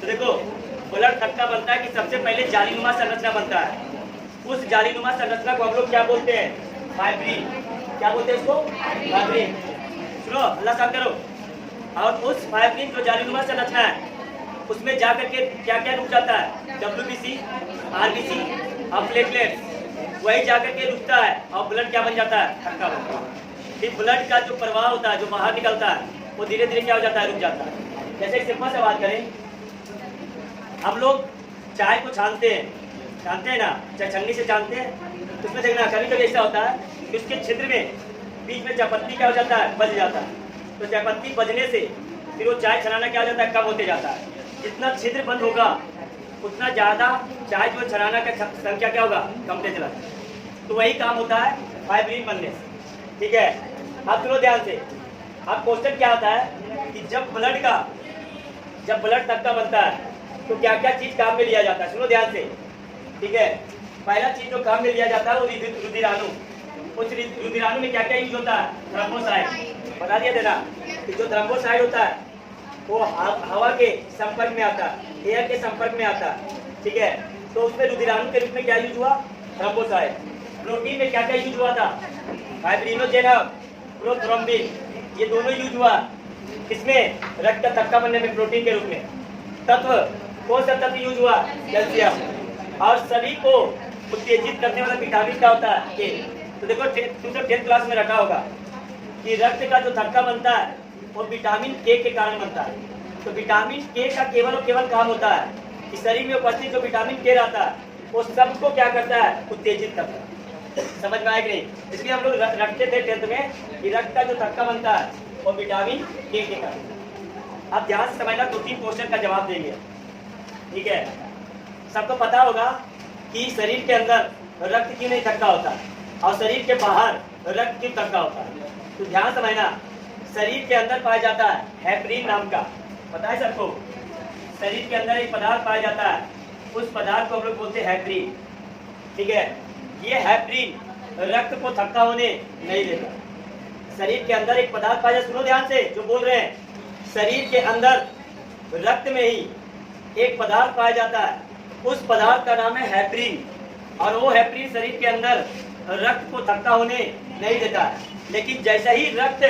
तो देखो ब्लड थक्का बनता है कि सबसे पहले जालीनुमा संरचना बनता है। उस जालीनुमा संरचना को हम लोग क्या बोलते हैं? फाइब्रिन। क्या बोलते हैं इसको? फाइब्रिन। सुनो, अल्लाह साफ करो। और उस फाइब्रिन जो जालीनुमा संरचना है उसमें जाकर के क्या क्या रुक जाता है? WBC, RBC और प्लेटलेट्स, वही जाकर के रुकता है और ब्लड क्या बन जाता है? थक्का बनता है। फिर ब्लड का जो प्रवाह होता है, जो बाहर निकलता है, वो धीरे धीरे क्या हो जाता है? रुक जाता है। जैसे एक सिंपल से बात करें, हम लोग चाय को छानते हैं ना, चाहे छन्नी से छानते हैं, तो उसमें देखना कभी कभी ऐसा होता है कि उसके छिद्र में बीच में चायपत्ती क्या हो जाता है? बज जाता है। तो चायपत्ती बजने से फिर वो चाय छनाना क्या हो जाता है? कम होते जाता है। जितना छिद्र बंद होगा उतना ज़्यादा चाय जो छनाना का संख्या क्या होगा? कमते चला जाएगा। तो वही काम होता है फाइब्रिन बनने से। ठीक है, अब सुनो ध्यान से। अब क्वेश्चन क्या आता है कि जब ब्लड थक्का बनता है तो क्या क्या चीज काम में लिया जाता है? सुनो ध्यान से। ठीक है, पहला चीज जो काम में लिया जाता है वो रुधिराणु। उस रुधिराणु में क्या क्या यूज होता है? थ्रोम्बोसाइट। बता दिया देना कि जो थ्रोम्बोसाइट होता है वो हवा के संपर्क में आता है, एयर के संपर्क में आता है। ठीक है, तो उसमें रुधिराणु के रूप में क्या यूज हुआ? थ्रोम्बोसाइट। प्रोटीन में क्या क्या यूज हुआ था? फाइब्रिनोजेन, प्रोथ्रोम्बिन, ये दोनों यूज हुआ किसमें? रक्त का थक्का बनने में, प्रोटीन के रूप में। तत्व, कौन सा तत्व यूज हुआ? कैल्शियम। और सभी को उत्तेजित करने वाला विटामिन क्या होता है? के। तो देखो तुम तो 10th क्लास में रखा होगा कि रक्त का जो थक्का बनता है वो विटामिन के कारण बनता है। तो विटामिन के का केवल और केवल काम होता है कि शरीर में उपस्थित जो विटामिन के रहता है वो सबको क्या करता है? उत्तेजित करता है। समझ में आया कि नहीं? इसलिए हम लोग रखते थे 10th में कि रक्त का जो थक्का बनता है वो विटामिन के कारण। आप ध्यान से समझना, 2-3 क्वेश्चन का जवाब देंगे। ठीक है, सबको पता होगा कि शरीर के अंदर रक्त क्यों नहीं थक्का होता और शरीर के बाहर रक्त क्यों थक्का होता है। तो ध्यान समझना, शरीर के अंदर पाया जाता है हेपरिन नाम का। पता है सबको? शरीर के अंदर एक पदार्थ पाया जाता है, उस पदार्थ को हम लोग बोलते हैं हेपरिन। ठीक है, ये हेपरिन रक्त को थक्का होने नहीं देता। शरीर के अंदर एक पदार्थ पाया जाता है, सुनो ध्यान से जो बोल रहे हैं। शरीर के अंदर रक्त में ही एक पदार्थ पाया जाता है, उस पदार्थ का नाम है हेपरिन। और वो हेपरिन शरीर के अंदर रक्त को थक्का होने नहीं देता है। लेकिन जैसे ही रक्त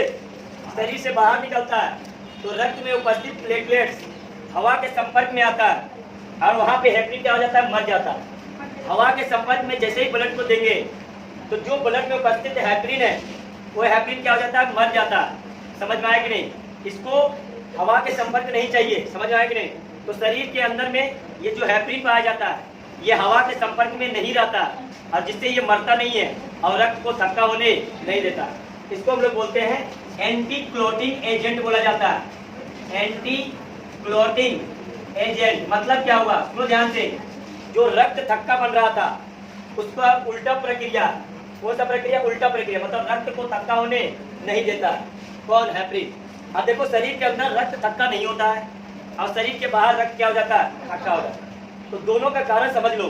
शरीर से बाहर निकलता है तो रक्त में उपस्थित प्लेटलेट्स हवा के संपर्क में आता है और वहाँ पे हेपरिन क्या हो जाता है? मर जाता है। हवा के संपर्क में जैसे ही ब्लड को देंगे तो जो ब्लड में उपस्थित हेपरिन है वो हेपरिन क्या हो जाता है? मर जाता है। समझ में आया कि नहीं? इसको हवा के संपर्क नहीं चाहिए। समझ में आया कि नहीं? तो शरीर के अंदर में ये जो हेपरिन पाया जाता है ये हवा के संपर्क में नहीं रहता और जिससे ये मरता नहीं है और रक्त को थक्का होने नहीं देता। इसको हम लोग बोलते हैं एंटी क्लॉटिंग एजेंट बोला जाता है। एंटी क्लॉटिंग एजेंट मतलब क्या हुआ? सुनो ध्यान से। जो रक्त थक्का बन रहा था उसका उल्टा प्रक्रिया, वो सब प्रक्रिया उल्टा प्रक्रिया, मतलब रक्त को थक्का होने नहीं देता। कौन? हेपरिन। अब देखो शरीर के अंदर रक्त थक्का नहीं होता है और शरीर के बाहर रक्त क्या हो जाता है? थक्का हो जाता है। तो दोनों का कारण समझ लो।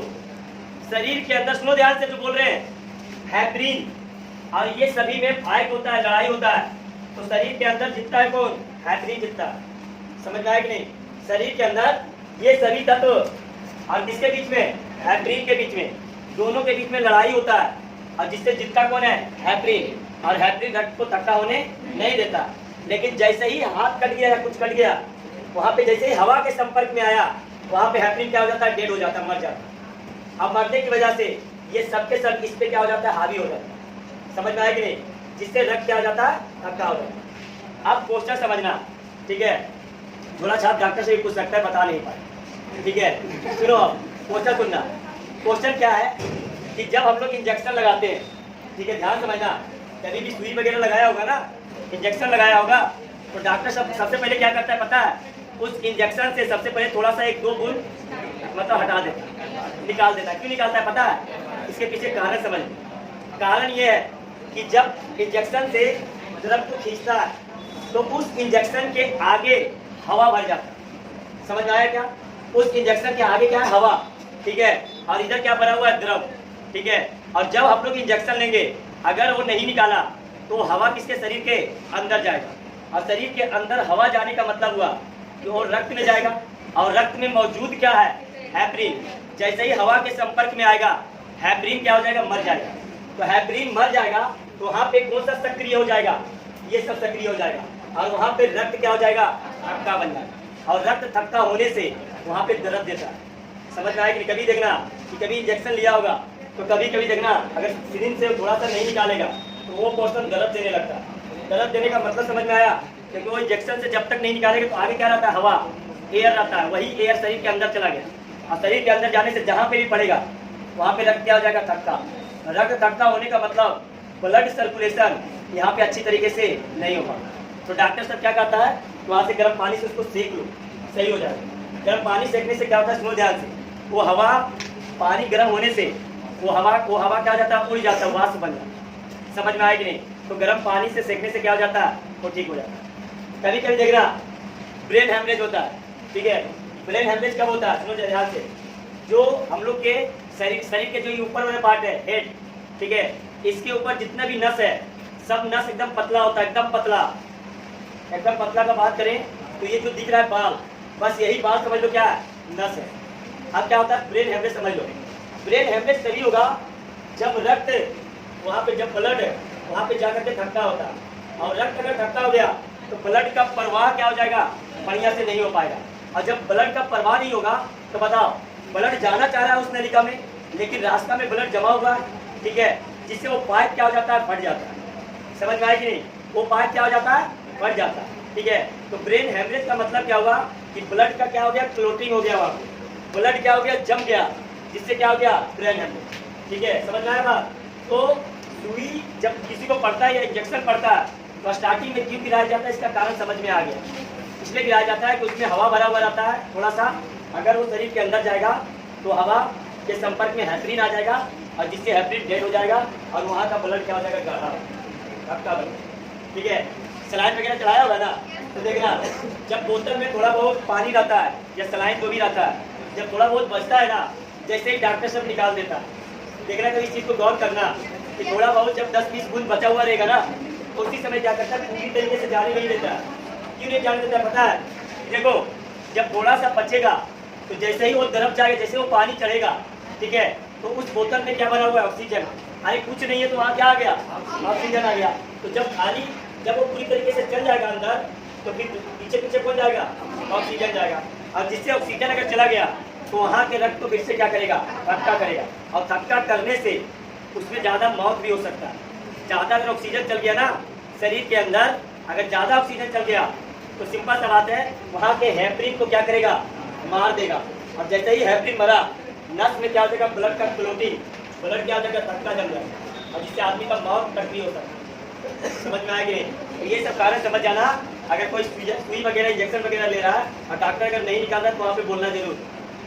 शरीर के अंदर, सुनो ध्यान से जो बोल रहे हैं, हेपरिन और ये सभी में फाइट होता है, लड़ाई होता है। तो शरीर के अंदर जीतता है कौन? हेपरिन जीतता है। समझ में आया कि नहीं? शरीर के अंदर ये सभी तत्व और किसके बीच में? हेपरिन के बीच में, दोनों के बीच में लड़ाई होता है और जिससे जीतता कौन है? हेपरिन। और हेपरिन रक्त को थक्का होने नहीं देता। लेकिन जैसे ही हाथ कट गया या कुछ कट गया, वहाँ पे जैसे ही हवा के संपर्क में आया वहाँ पे हेपरिन क्या हो जाता है? डेड हो जाता है, मर जाता है। अब मरने की वजह से ये सबके सब इस पे क्या हो जाता है? हावी हो जाता है। समझ में आया कि नहीं? जिससे रक्त क्या हो जाता है? थक्का हो जाता है। अब क्वेश्चन समझना। ठीक है, थोड़ा छात्र डॉक्टर से भी पूछ सकता है, बता नहीं पाए। ठीक है, सुनो क्वेश्चन सुनना। क्वेश्चन क्या है कि जब हम लोग इंजेक्शन लगाते हैं, ठीक है ध्यान समझना, कभी भी सुई वगैरह लगाया होगा ना, इंजेक्शन लगाया होगा, तो डॉक्टर सबसे पहले क्या करता है पता है? उस इंजेक्शन से सबसे पहले थोड़ा सा 1-2 बूंद मतलब हटा देता, निकाल देता है। क्यों निकालता है पता है? इसके पीछे कारण समझ। कारण ये है कि जब इंजेक्शन से रक्त को खींचता है तो उस इंजेक्शन के आगे हवा भर जाता है। समझ में आया क्या? उस इंजेक्शन के आगे क्या है? हवा। ठीक है, और इधर क्या भरा हुआ है? द्रव। ठीक है, और जब हम लोग इंजेक्शन लेंगे अगर वो नहीं निकाला तो हवा किसके शरीर के अंदर जाएगा, और शरीर के अंदर हवा जाने का मतलब हुआ कि वो रक्त में जाएगा, और रक्त में मौजूद क्या है, हेपरिन। जैसे ही हवा के संपर्क में आएगा हेपरिन क्या हो जाएगा, मर जाएगा। तो हेपरिन मर जाएगा तो वहाँ पे कौन सा सक्रिय हो जाएगा, ये सब सक्रिय हो जाएगा और वहाँ पे रक्त क्या हो जाएगा, थक्का बन जाएगा। और रक्त थक्का होने से वहाँ पे दर्द देता है। समझ में आएगा कि कभी देखना कि कभी इंजेक्शन लिया होगा तो कभी कभी देखना अगर सिरिंज से थोड़ा सा नहीं निकालेगा तो वो पोर्शन दर्द देने लगता है। दर्द देने का मतलब समझ में आया, क्योंकि वो इंजेक्शन से जब तक नहीं निकालेगा तो आगे क्या रहता है, हवा, एयर रहता है। वही एयर शरीर के अंदर चला गया और शरीर के अंदर जाने से जहाँ पे भी पड़ेगा वहाँ पे रक्त क्या हो जाएगा, थक्का। रक्त थक्का होने का मतलब ब्लड सर्कुलेशन यहाँ पे अच्छी तरीके से नहीं हो पाता। तो डॉक्टर सब क्या कहता है, वहाँ से गर्म पानी से उसको सेक लो, सही हो जाएगा। गर्म पानी सेकने से क्या होता है, सुनो ध्यान से, वो हवा, पानी गर्म होने से वो हवा क्या हो जाता है, उड़ जाता है, वाष्प बन जाता है। समझ में आया कि नहीं। तो गर्म पानी से सेकने से क्या हो जाता है, वो ठीक हो जाता है। कभी कभी देखना ब्रेन हेमरेज होता है, ठीक है। ब्रेन हेमरेज कब होता है, सुनो ध्यान से, जो हम लोग के शरीर के जो ऊपर वाले पार्ट है, हेड, ठीक है, इसके ऊपर जितना भी नस है सब नस एकदम पतला होता है, एकदम पतला। एकदम पतला का बात करें तो ये जो दिख रहा है बाल, बस यही बाल समझ लो क्या है, नस है। अब क्या होता है, ब्रेन हेमरेज समझ लो। ब्रेन हेमरेज तभी होगा जब रक्त वहाँ पे, जब ब्लड वहाँ पे जाकर के थक्का होता है और रक्त अगर थक्का हो गया तो ब्लड का प्रवाह क्या हो जाएगा, बढ़िया से नहीं हो पाएगा। और जब ब्लड का प्रवाह नहीं होगा तो बताओ, ब्लड जाना चाह रहा है उस नलिका में लेकिन रास्ता में ब्लड जमा हुआ है, ठीक है, जिससे वो पाइप क्या हो जाता है, फट जाता है। समझ में आया कि नहीं, वो पाइप क्या हो जाता है, फट जाता है, ठीक है। तो ब्रेन हेमरेज का मतलब क्या हुआ कि ब्लड का क्या हो गया, क्लोटिंग हो गया, वहाँ पे ब्लड क्या हो गया, जम गया, जिससे क्या हो गया, ब्रेन हेमरेज, ठीक है। समझ में आया बात। तो सुई जब किसी को पड़ता है या इंजेक्शन पड़ता है तो स्टार्टिंग में क्यों गिराया जाता है, इसका कारण समझ में आ गया। इसलिए गिराया जाता है कि उसमें हवा भरा हुआ रहता है थोड़ा सा, अगर वो शरीर के अंदर जाएगा तो हवा के संपर्क में हेपरिन आ जाएगा और जिससे हेपरिन डेड हो जाएगा और वहाँ का ब्लड क्या हो जाएगा, गाढ़ा, थक्का बन, ठीक है। सलाइन वगैरह चढ़ाया होगा ना, तो देखना जब बोतल में थोड़ा बहुत पानी रहता है या सलाइन जो भी रहता है, जब थोड़ा बहुत बचता है ना, जैसे ही डॉक्टर सब निकाल देता है, देखना तो इस चीज़ को गौर करना कि थोड़ा बहुत जब 10-20 बूंद बचा हुआ रहेगा ना, तो उसी समय जाकर तक पूरी तरीके से जाने नहीं देता। क्यों नहीं जाने देता पता है, देखो जब थोड़ा सा बचेगा तो जैसे ही वो तरफ जाएगा, जैसे वो पानी चढ़ेगा, ठीक है, तो उस बोतल में क्या बना हुआ है, ऑक्सीजन। अरे कुछ नहीं है तो वहाँ क्या आ गया, ऑक्सीजन आ गया। तो जब खाली, जब वो पूरी तरीके से चल जाएगा अंदर तो फिर पीछे पीछे कौन जाएगा, ऑक्सीजन जाएगा। और जिससे ऑक्सीजन अगर चला गया तो वहाँ के रक्त को फिर से क्या करेगा, थक्का करेगा। और थक्का करने से उसमें ज़्यादा मौत भी हो सकता है। ज़्यादा अगर ऑक्सीजन चल गया ना शरीर के अंदर, अगर ज़्यादा ऑक्सीजन चल गया तो सिंपल सा बात है, वहाँ के हेपरिन को क्या करेगा, मार देगा। और जैसे ही हेपरिन मरा, नस में क्या हो जाएगा, ब्लड का क्लोटिंग, ब्लड क्या हो जाएगा, थक्का जम जाएगा और जिससे आदमी का मौत तक भी हो सकता है। समझ में आएगी। तो ये सब कारण समझ जाना। अगर कोई सुई वगैरह इंजेक्शन वगैरह ले रहा है और डॉक्टर अगर नहीं निकाल रहा है तो वहाँ पे बोलना जरूर।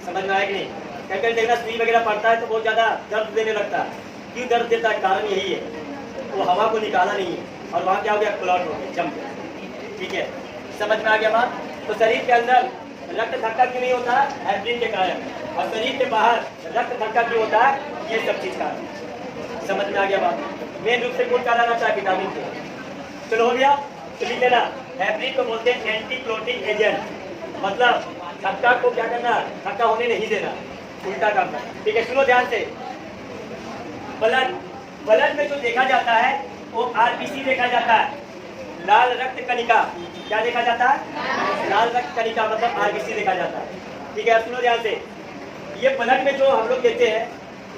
समझ में आएगी नहीं। कहीं कहीं देखना सुई वगैरह पड़ता है तो बहुत ज़्यादा दर्द देने लगता है। क्यों दर्द देता है, कारण यही है, वो हवा को निकाला नहीं है और वहाँ क्या हो गया, क्लॉट हो गया, जम गया। ठीक है, समझ में आ गया बात। तो शरीर के अंदर रक्त थक्का क्यों नहीं होता है, हेपरिन के कारण। और शरीर के बाहर रक्त थक्का क्यों होता है, ये सब चीज़ का समझ में आ गया बात। मेन रूप से कौन कारण आता है, विटामिन के। चलो हो गया, तो लिख लेना, हेपरिन को बोलते हैं एंटी क्लोटिंग एजेंट। मतलब थक्का को क्या करना, थक्का होने नहीं देना, उल्टा काम करना। ठीक है, सुनो ध्यान से। ब्लड में जो देखा जाता है वो आरबीसी देखा जाता है, लाल रक्त कणिका। क्या देखा जाता है, लाल रक्त कणिका, मतलब आरबीसी देखा जाता है। ठीक है, सुनो ध्यान से। ये ब्लड में जो हम लोग देते हैं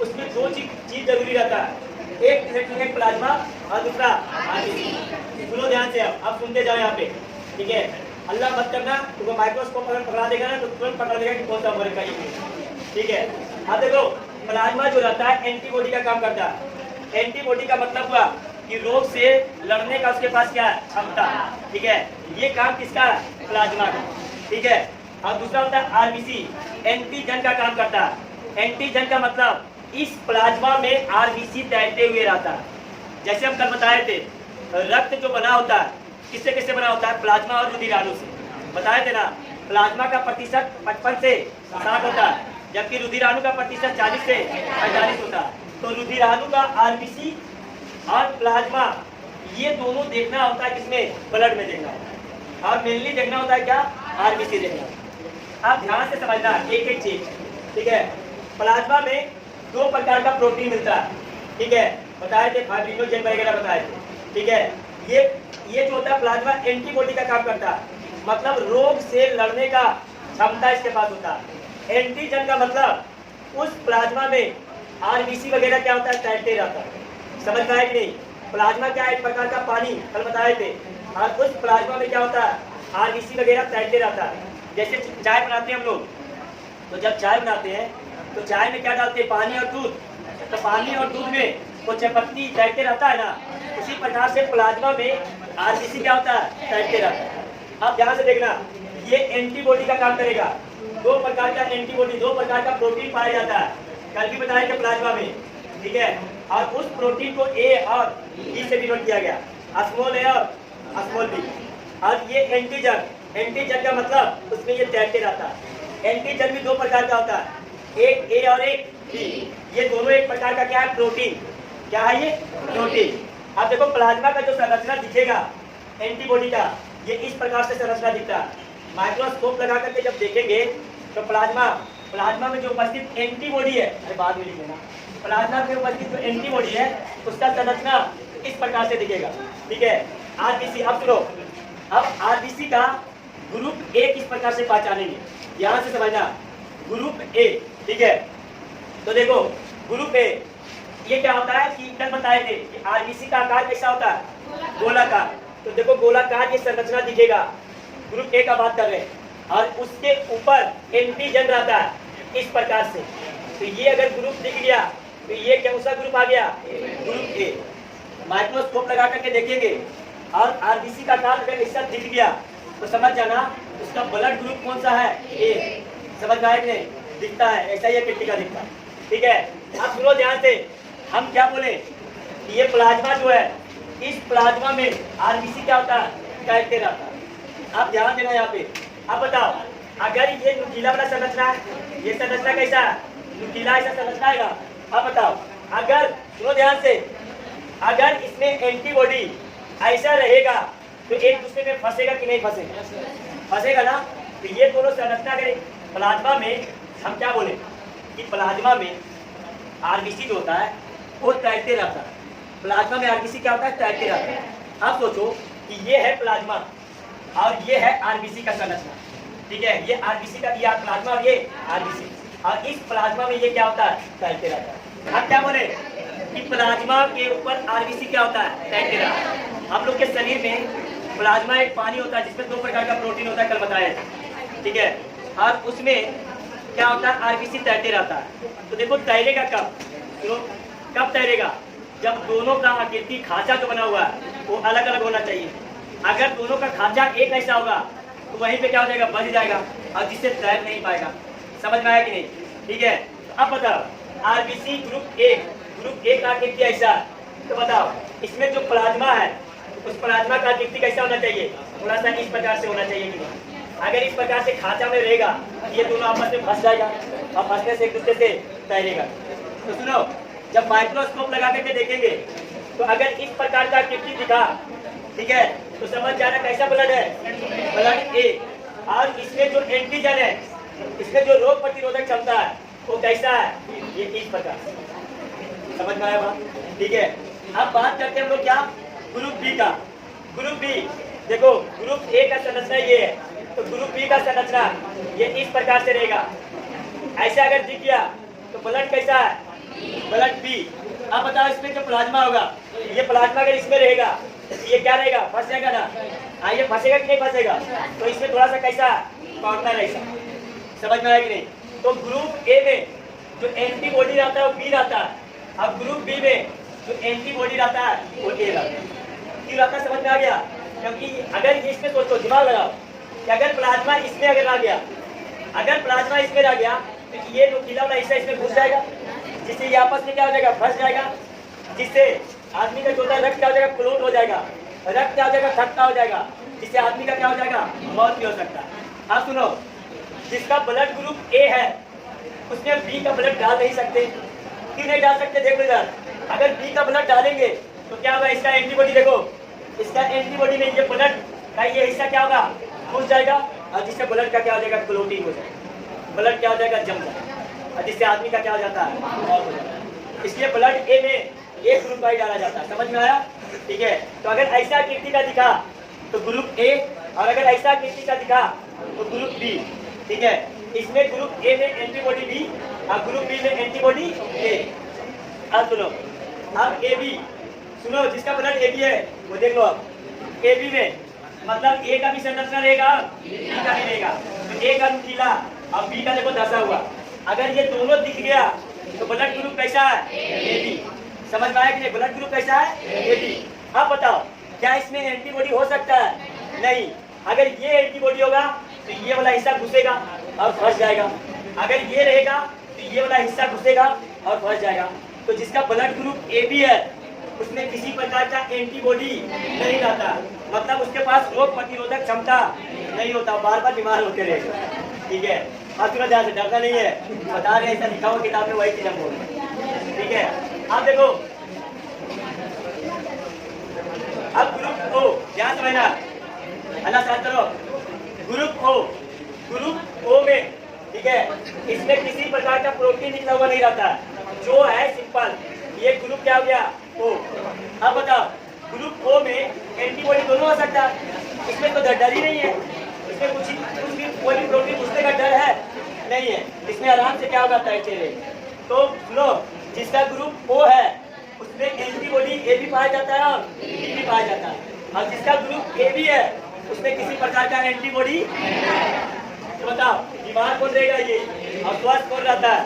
उसमें दो चीज जरूरी रहता है, एक प्लेटलेट प्लाज्मा और दूसरा आरबीसी। सुनो ध्यान से, अब सुनते जाओ यहाँ पे। ठीक है, अल्लाह मत करना, तुमको माइक्रोस्कोप अगर पकड़ा देगा ना तो तुरंत पकड़ देगा कि कौन सा मॉलिक्यूल है। ठीक है, अब देखो प्लाज्मा जो रहता है एंटीबॉडी का काम करता है। एंटीबॉडी का मतलब हुआ कि रोग से लड़ने का उसके पास क्या है, क्षमता। ठीक है, ये काम किसका है, प्लाज्मा का। ठीक है, और दूसरा होता है आरबीसी, एंटीजन का काम करता है। एंटीजन का मतलब इस प्लाज्मा में आरबीसी तैरते हुए रहता है। जैसे हम कल बताए थे, रक्त जो बना होता है किससे किससे बना होता है, प्लाज्मा और रुधिराणु से। बताए थे ना, प्लाज्मा का प्रतिशत 55 से 60 होता है, जबकि रुधिराणु का प्रतिशत 40 से 45 होता है। तो रुधिराणु का आरबीसी और प्लाज्मा ये दोनों देखना होता है किसमें, ब्लड में देखना होता है। और मेनली देखना होता है क्या, आरबीसी देखना होता है। आप ध्यान से समझना एक एक चीज, ठीक है। प्लाज्मा में 2 प्रकार का प्रोटीन मिलता है, ठीक है, बताए थे फाइब्रिनोजेन वगैरह बताए थे, ठीक है। ये जो होता है प्लाज्मा एंटीबॉडी का काम करता है, मतलब रोग से लड़ने का क्षमता इसके पास होता है। एंटीजन का मतलब उस प्लाज्मा में आरबीसी वगैरह क्या होता है, तैरते रहता है। समझ में आया कि नहीं? प्लाज्मा क्या है, एक प्रकार का पानी, कल बताए थे, और उस प्लाज्मा में क्या होता है, आरबीसी वगैरह तैरते रहता है। जैसे चाय बनाते हैं हम लोग, तो जब चाय बनाते हैं तो चाय में क्या डालते हैं, पानी और दूध। तो पानी और दूध में वो चपत्ती तैरते रहता है ना, उसी प्रकार से प्लाज्मा में आरबीसी क्या होता है, तैरते रहता है। आप ध्यान से देखना, ये एंटीबॉडी का काम करेगा। 2 प्रकार का एंटीबॉडी, 2 प्रकार का प्रोटीन पाया जाता है, कल भी बताया था प्लाज्मा में, ठीक है। और उस प्रोटीन को ए और बी से डिनोट किया गया, स्मॉल ए और स्मॉल बी। और ये एंटीजन, एंटीजन का मतलब उसमें ये तैरते रहता है। एंटीजन भी 2 प्रकार का होता है, एक ए और एक बी। ये दोनों एक प्रकार का क्या है, प्रोटीन। क्या है ये, प्रोटीन। अब देखो प्लाज्मा का जो संरचना दिखेगा एंटीबॉडी का, ये इस प्रकार से संरचना दिखता है। माइक्रोस्कोप लगा करके जब देखेंगे तो प्लाज्मा में जो उपस्थित एंटीबॉडी है, अरे बाद में लिखेना, प्लाज्मा में उपस्थित जो एंटीबॉडी है उसका संरचना इस प्रकार से दिखेगा, ठीक है। आरबीसी, अब सुनो, अब आरबीसी का ग्रुप ए किस प्रकार से पहचानेंगे, ध्यान से समझना। ग्रुप ए, ठीक है, तो देखो ग्रुप ए ये क्या होता है कि कल बताए थे कि आरबीसी का आकार कैसा होता है, गोलाकार। तो देखो गोलाकार ये संरचना दिखेगा, ग्रुप ए का बात कर रहे हैं। और उसके ऊपर एंटीजन रहता है इस प्रकार से। तो ये अगर ग्रुप दिख गया तो ये कौन सा ग्रुप आ गया, ग्रुप ए। माइक्रोस्कोप लगा करके देखेंगे और आरबीसी का आकार अगर ऐसा दिख गया तो समझ जाना उसका ब्लड ग्रुप कौन सा है, ए। समझ में आया कि नहीं? दिखता है ऐसा, ये कितनी का दिखता है, ठीक है। अब सुनो ध्यान से, हम क्या बोले, ये प्लाज्मा जो है, इस प्लाज्मा में आरबीसी क्या होता है, तैरते रहता है। आप ध्यान देना यहाँ पे। अब बताओ, अगर ये नुकीला वाला संरचना है, ये संरचना कैसा है, नुकीला ऐसा संरचना आएगा। अब बताओ, अगर सुनो ध्यान से, अगर इसमें एंटीबॉडी ऐसा रहेगा तो एक दूसरे में फंसेगा कि नहीं फंसेगा, फंसेगा ना। तो ये दोनों संरचना अगर प्लाज्मा में, हम क्या बोले कि प्लाज्मा में आरबीसी जो होता है वो तैरते रहता है। प्लाज्मा में आरबीसी क्या होता है, तैरते रहता है। अब सोचो कि ये है प्लाज्मा और ये है आरबीसी का संरचना, ठीक है। ये आरबीसी का, ये प्लाज्मा और ये आरबीसी, और इस प्लाज्मा में ये क्या होता है, तैरते रहता है। हम क्या बोले कि प्लाज्मा के ऊपर आरबीसी क्या होता है, तैरते रहता है। हम लोग के शरीर में प्लाज्मा एक पानी होता है जिसमें 2 प्रकार का प्रोटीन होता है, कल बताया था, ठीक है। और उसमें क्या होता है, आरबीसी तैरते रहता है। तो देखो तैरेगा कब, तो कब तैरेगा, जब दोनों का आकृति खांचा जो बना हुआ है वो अलग अलग होना चाहिए। अगर दोनों का खांचा एक ऐसा होगा तो वहीं पे क्या हो जाएगा, बच जाएगा, और जिससे तैर नहीं पाएगा। समझ में आया कि नहीं, ठीक है। अब बताओ, आरबीसी ग्रुप ए का आकृति ऐसा है, तो बताओ इसमें जो प्लाज्मा है उस प्लाज्मा का आकृति कैसा होना चाहिए, थोड़ा सा इस प्रकार से होना चाहिए कि नहीं। अगर इस प्रकार से खांचा में रहेगा ये दोनों आपस में फंस जाएगा और फंसने से एक दूसरे से तैरेगा। तो सुनो, जब माइक्रोस्कोप लगा करके देखेंगे तो अगर इस प्रकार का आकृति दिखा, ठीक है, तो समझ जाना कैसा ब्लड है, ब्लड ए। और इसमें जो एंटीजन है, इसमें जो रोग प्रतिरोधक क्षमता है वो कैसा है, ये इस प्रकार। समझ में आया बात, ठीक है। अब बात करते हैं हम लोग क्या, ग्रुप बी का। ग्रुप बी, देखो ग्रुप ए का संरचना ये है, तो ग्रुप बी का संरचना ये इस प्रकार से रहेगा। ऐसा अगर दिख गया तो ब्लड कैसा है, ब्लड बी। अब बताओ इसमें जो प्लाज्मा होगा, ये प्लाज्मा अगर इसमें रहेगा ये क्या रहेगा, फंस जाएगा ना। हाँ, ये फंसेगा कि नहीं फंसेगा, तो इसमें थोड़ा सा कैसा कॉर्नर ऐसा। समझ में आया कि नहीं। तो ग्रुप ए में जो एंटीबॉडी रहता है वो बी रहता है, अब ग्रुप बी में जो एंटीबॉडी रहता है वो ए रहता है। क्यों रहता है, समझ में आ गया। क्योंकि अगर इसमें सोचो, दिमाग लगाओ कि अगर प्लाज्मा इसमें अगर आ गया, अगर प्लाज्मा इसमें आ गया तो ये नुकीला वाला हिस्सा इसमें घुस जाएगा, जिससे ये आपस में क्या हो जाएगा, फंस जाएगा, जिससे आदमी का जो होता है रक्त क्या हो जाएगा, क्लोट हो जाएगा, रक्त क्या हो जाएगा, खट्टा हो जाएगा, जिससे आदमी का क्या हो जाएगा, मौत भी हो सकता है। अब सुनो, जिसका ब्लड ग्रुप ए है उसमें बी का ब्लड डाल नहीं सकते। क्यों नहीं डाल सकते, देखो इधर, अगर बी का ब्लड डालेंगे तो क्या होगा, इसका एंटीबॉडी देखो, इसका एंटीबॉडी में ये ब्लड का ये हिस्सा क्या होगा, घुस जाएगा, और जिससे ब्लड का क्या हो जाएगा, क्लोटिंग हो जाएगा, ब्लड क्या हो जाएगा, जम जाएगा, और जिससे आदमी का क्या हो जाता है, ऑफ हो जाता है। इसलिए ब्लड ए में एक ग्रुप का ही डाला जाता है। समझ में आया? ठीक है। तो अगर ऐसा आकृति का दिखा तो ग्रुप ए, और अगर ऐसा आकृति का दिखा तो ग्रुप बी। ठीक है। इसमें ग्रुप ए में एंटीबॉडी बी और ग्रुप बी में एंटीबॉडी ए। अब सुनो, अब ए बी सुनो, जिसका ब्लड ए बी है वो देख लो। अब ए बी में मतलब ए का भी संरचना रहेगा, बी का भी रहेगा। तो ए का नुकीला और बी का देखो धसा हुआ। अगर ये दोनों दिख गया तो ब्लड ग्रुप कैसा है, ए बी। समझ में आया कि नहीं? ब्लड ग्रुप कैसा है, ए बी। अब बताओ क्या इसमें एंटीबॉडी हो सकता है? नहीं। अगर ये एंटीबॉडी होगा तो ये वाला हिस्सा घुसेगा और फंस जाएगा, अगर ये रहेगा तो ये वाला हिस्सा घुसेगा और फंस जाएगा। तो जिसका ब्लड ग्रुप ए बी है उसमें किसी प्रकार का एंटीबॉडी नहीं रहता, मतलब उसके पास रोग प्रतिरोधक क्षमता नहीं होता, बार बार बीमार होते रहेगा। ठीक है। आप थोड़ा ध्यान से, डरना नहीं है, बता रहे ऐसा लिखा हुआ किताब में, वही चीज हम बोल रहे हैं। ठीक है। आप देखो अब ग्रुप ओ, ध्यान समझना, अल्लाह साथ करो। ग्रुप ओ में, ठीक है, इसमें किसी प्रकार का प्रोटीन निकला हुआ नहीं रहता, जो है सिंपल। ये ग्रुप क्या हो गया, ओ। अब बताओ ग्रुप ओ में एंटीबॉडी दोनों हो सकता है, इसमें तो डर ही नहीं है, इसमें कुछ भी कोई भी प्रोटीन घुसने का डर है नहीं है, इसमें आराम से क्या होगा, तैरते रहे। तो सुनो, जिसका ग्रुप ओ है उसमें एंटीबॉडी ए भी पाया जाता है और बी भी पाया जाता है, और जिसका ग्रुप ए बी है उसमें किसी प्रकार का एंटीबॉडी। तो बताओ बीमार कौन रहेगा ये और स्वस्थ कौन रहता है?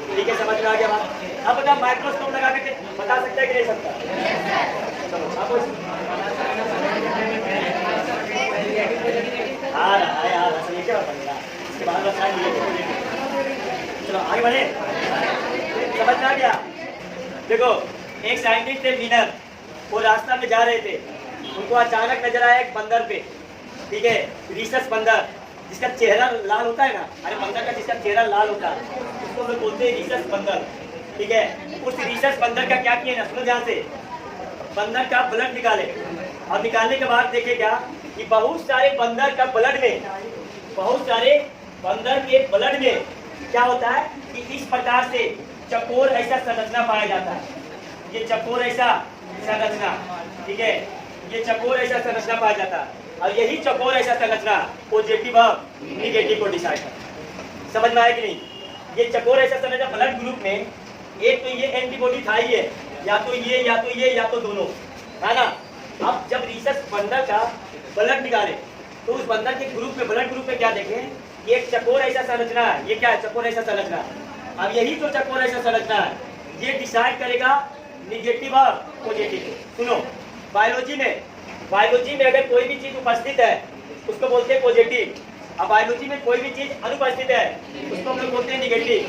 ठीक है, समझ में आ गया बात? अब बताओ माइक्रोस्कोप लगा के बता सकता है कि नहीं सकता? इसके बाद चलो आगे बढ़े। समझ में आ गया? देखो एक साइंटिस्ट थे विनर, वो रास्ता में जा रहे थे, उनको अचानक नजर आया एक बंदर पे। ठीक है, रीसस बंदर, जिसका चेहरा लाल होता है ना, अरे बंदर का जिसका चेहरा लाल होता है उसको हम लोग बोलते हैं रीसस बंदर। ठीक है। उस रीसस बंदर का क्या किया ना, सुनो ध्यान से। बंदर का ब्लड निकाले और निकालने के बाद देखे क्या कि बहुत सारे बंदर का ब्लड में, बहुत सारे बंदर के ब्लड में क्या होता है कि इस प्रकार से चकोर ऐसा संरचना पाया जाता है। ये चकोर ऐसा संरचना, ठीक है, ये चकोर ऐसा संरचना पाया जाता है, और यही चकोर ऐसा संरचना पॉजिटिव और निगेटिव को डिसाइड करता है। समझ में आया कि नहीं? ये चकोर ऐसा संरचना ब्लड ग्रुप में एक तो ये एंटीबॉडी था ही है, या तो ये या तो ये या तो दोनों, है ना। अब जब रीसस बंदर का ब्लड निकाले तो उस बंदर के ग्रुप में, ब्लड ग्रुप में क्या देखें, एक चकोर ऐसा संरचना है। ये क्या है, चकोर ऐसा संरचना। अब यही जो चकोर ऐसा संरचना है ये डिसाइड करेगा निगेटिव और पॉजिटिव। सुनो, बायोलॉजी में अगर कोई भी चीज उपस्थित है उसको बोलते हैं पॉजिटिव, अब बायोलॉजी में कोई भी चीज अनुपस्थित है उसको हम लोग बोलते हैं निगेटिव।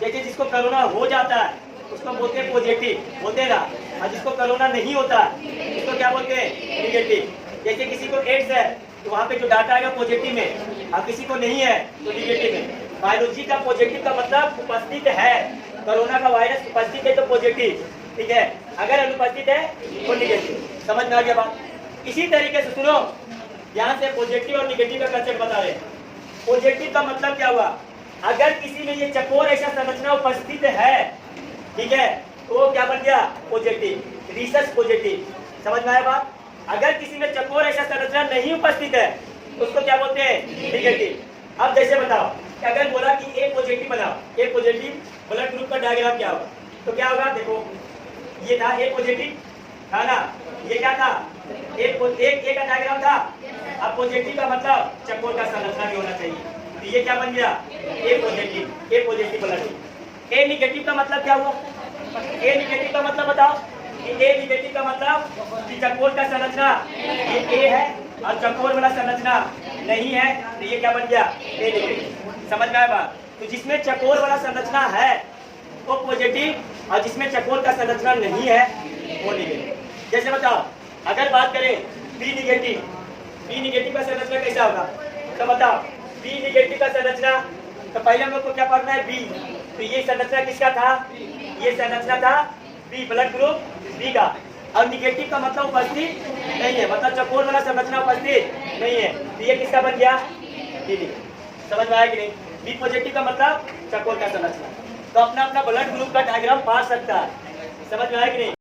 जैसे जिसको कोरोना हो जाता है उसको बोलते हैं पॉजिटिव, बोलते हैं ना, और जिसको कोरोना नहीं होता उसको क्या बोलते हैं, निगेटिव। जैसे किसी को एड्स है तो वहाँ पे जो डाटा आएगा पॉजिटिव में, और किसी को नहीं है तो निगेटिव में। बायोलॉजी का पॉजिटिव का मतलब उपस्थित है, कोरोना का वायरस उपस्थित है तो पॉजिटिव, ठीक है, अगर अनुपस्थित है तो निगेटिव। समझ में आ गया बात? इसी तरीके से सुनो, यहाँ से पॉजिटिव और निगेटिव का कंसेप्ट बता रहे हैं। पॉजिटिव का मतलब क्या हुआ, अगर किसी में ये चकोर ऐसा संरचना उपस्थित है, ठीक है, तो क्या बन गया, पॉजिटिव, रीसस पॉजिटिव। समझ में आया बात? अगर किसी में चकोर ऐसा संरचना नहीं उपस्थित है उसको क्या बोलते हैं, निगेटिव। अब जैसे बताओ कि अगर बोला कि ए पॉजिटिव बनाओ, ए पॉजिटिव ब्लड ग्रुप का डायग्राम क्या होगा, तो क्या होगा, देखो ये था ए पॉजिटिव था ना, ये क्या था, एक का डायग्राम था। अब पॉजिटिव का मतलब चकोर का संरचना भी होना चाहिए, तो ये क्या बन गया, ए पॉजिटिव ब्लड। ए निगेटिव का मतलब क्या हुआ, ए निगेटिव का मतलब बताओ कि ए निगेटिव का मतलब कि चकोर का संरचना ये ए है और चकोर वाला संरचना नहीं है, तो ये क्या बन गया, ए निगेटिव। समझ में आया बात? तो जिसमें चकोर वाला संरचना है वो पॉजिटिव, और जिसमें चकोर का संरचना नहीं है वो निगेटिव। जैसे बताओ अगर बात करें बी निगेटिव का संरचना कैसा होगा, तो बताओ बी निगेटिव का संरचना, तो पहले हम लोग को क्या पढ़ना है, बी। तो ये संरचना किसका था, ये संरचना था बी, ब्लड ग्रुप बी का, और निगेटिव का मतलब उपस्थित नहीं है, मतलब चकोर वाला संरचना उपस्थित नहीं है, तो ये किसका बन गया? बी। समझ में आया कि नहीं? बी पॉजिटिव का मतलब चकोर का संरचना। तो अपना अपना ब्लड ग्रुप का डायग्राम पा सकता है। समझ में आया कि नहीं?